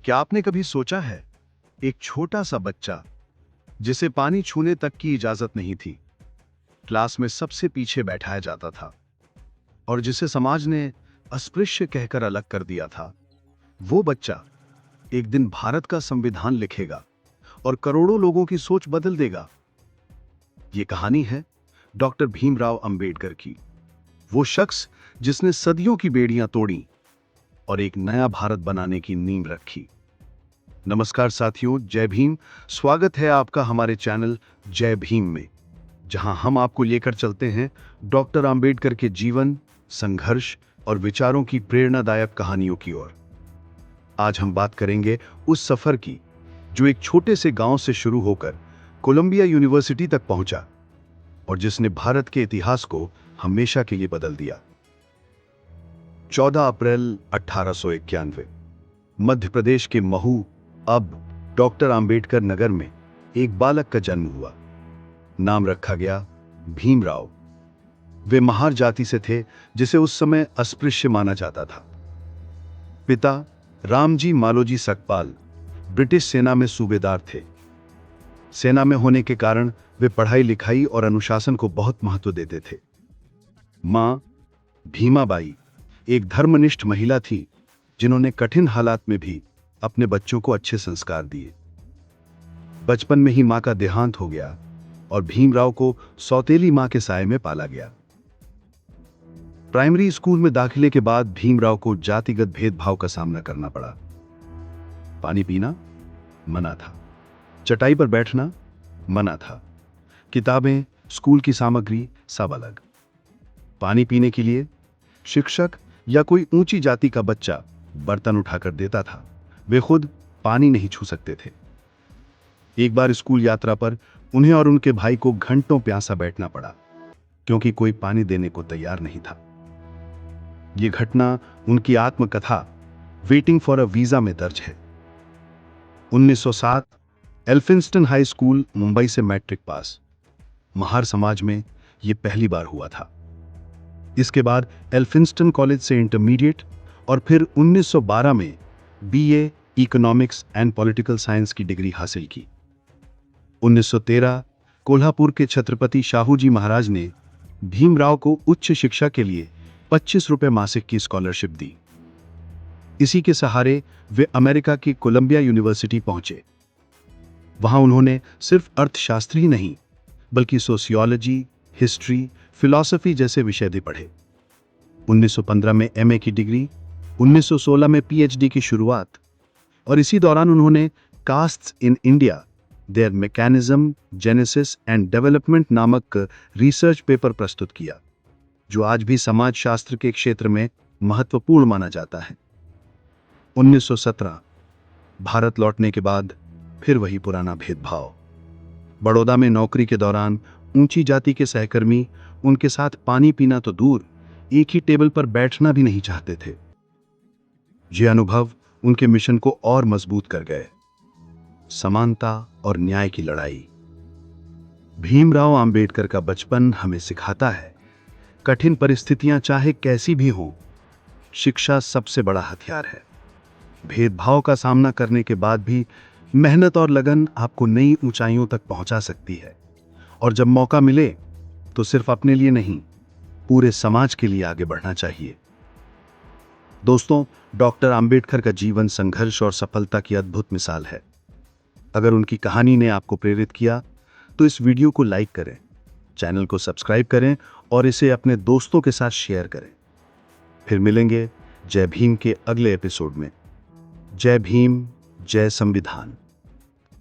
क्या आपने कभी सोचा है, एक छोटा सा बच्चा जिसे पानी छूने तक की इजाजत नहीं थी, क्लास में सबसे पीछे बैठाया जाता था और जिसे समाज ने अस्पृश्य कहकर अलग कर दिया था, वो बच्चा एक दिन भारत का संविधान लिखेगा और करोड़ों लोगों की सोच बदल देगा। ये कहानी है डॉक्टर भीमराव अंबेडकर की, वो शख्स जिसने सदियों की बेड़ियां तोड़ी और एक नया भारत बनाने की नींव रखी। नमस्कार साथियों, जय भीम। स्वागत है आपका हमारे चैनल जय भीम में, जहां हम आपको लेकर चलते हैं डॉक्टर अंबेडकर के जीवन, संघर्ष और विचारों की प्रेरणादायक कहानियों की ओर। आज हम बात करेंगे उस सफर की जो एक छोटे से गांव से शुरू होकर कोलंबिया यूनिवर्सिटी तक पहुंचा और जिसने भारत के इतिहास को हमेशा के लिए बदल दिया। 14 अप्रैल 1891 मध्य प्रदेश के महू, अब डॉक्टर अंबेडकर नगर में एक बालक का जन्म हुआ। नाम रखा गया भीमराव। वे महार जाति से थे जिसे उस समय अस्पृश्य माना जाता था। पिता रामजी मालोजी सकपाल ब्रिटिश सेना में सूबेदार थे। सेना में होने के कारण वे पढ़ाई लिखाई और अनुशासन को बहुत महत्व देते थे। मां भीमाबाई एक धर्मनिष्ठ महिला थी जिन्होंने कठिन हालात में भी अपने बच्चों को अच्छे संस्कार दिए। बचपन में ही मां का देहांत हो गया और भीमराव को सौतेली मां के साए में पाला गया। प्राइमरी स्कूल में दाखिले के बाद भीमराव को जातिगत भेदभाव का सामना करना पड़ा। पानी पीना मना था, चटाई पर बैठना मना था, किताबें, स्कूल की सामग्री सब अलग। पानी पीने के लिए शिक्षक या कोई ऊंची जाति का बच्चा बर्तन उठाकर देता था, वे खुद पानी नहीं छू सकते थे। एक बार स्कूल यात्रा पर उन्हें और उनके भाई को घंटों प्यासा बैठना पड़ा क्योंकि कोई पानी देने को तैयार नहीं था। यह घटना उनकी आत्मकथा वेटिंग फॉर अ वीजा में दर्ज है। 1907 एल्फिंस्टन हाई स्कूल मुंबई से मैट्रिक पास। महार समाज में यह पहली बार हुआ था। इसके बाद एल्फिंस्टन कॉलेज से इंटरमीडिएट और फिर 1912 में BA economics and political science की डिग्री हासिल की। 1913 कोल्हापुर के छत्रपति शाहूजी महाराज ने भीमराव को उच्च शिक्षा के लिए 25 रुपए मासिक की स्कॉलरशिप दी। इसी के सहारे वे अमेरिका की कोलंबिया यूनिवर्सिटी पहुंचे। वहां उन्होंने सिर्फ अर्थशास्त्र ही नहीं बल्कि सोशियोलॉजी, हिस्ट्री, फिलॉसफी जैसे विषय भी पढ़े। 1915 में एमए की डिग्री, 1916 में पीएचडी की शुरुआत, और इसी दौरान उन्होंने castes in India, there mechanism, genesis and development नामक रिसर्च पेपर प्रस्तुत किया, जो आज भी समाजशास्त्र के क्षेत्र में महत्वपूर्ण माना जाता है। 1917 भारत लौटने के बाद फिर वही पुराना भेदभाव। बड़ौदा में नौकरी के दौरान ऊंची जाति के सहकर्मी उनके साथ पानी पीना तो दूर, एक ही टेबल पर बैठना भी नहीं चाहते थे। ये अनुभव उनके मिशन को और मजबूत कर गए। समानता और न्याय की लड़ाई। भीमराव अंबेडकर का बचपन हमें सिखाता है, कठिन परिस्थितियां चाहे कैसी भी हों, शिक्षा सबसे बड़ा हथियार है। भेदभाव का सामना करने के बाद भी मेहनत और लगन आपको नई ऊंचाइयों तक पहुंचा सकती है। और जब मौका मिले तो सिर्फ अपने लिए नहीं, पूरे समाज के लिए आगे बढ़ना चाहिए। दोस्तों, डॉक्टर अंबेडकर का जीवन संघर्ष और सफलता की अद्भुत मिसाल है। अगर उनकी कहानी ने आपको प्रेरित किया तो इस वीडियो को लाइक करें, चैनल को सब्सक्राइब करें और इसे अपने दोस्तों के साथ शेयर करें। फिर मिलेंगे जय भीम के अगले एपिसोड में। जय भीम, जय संविधान।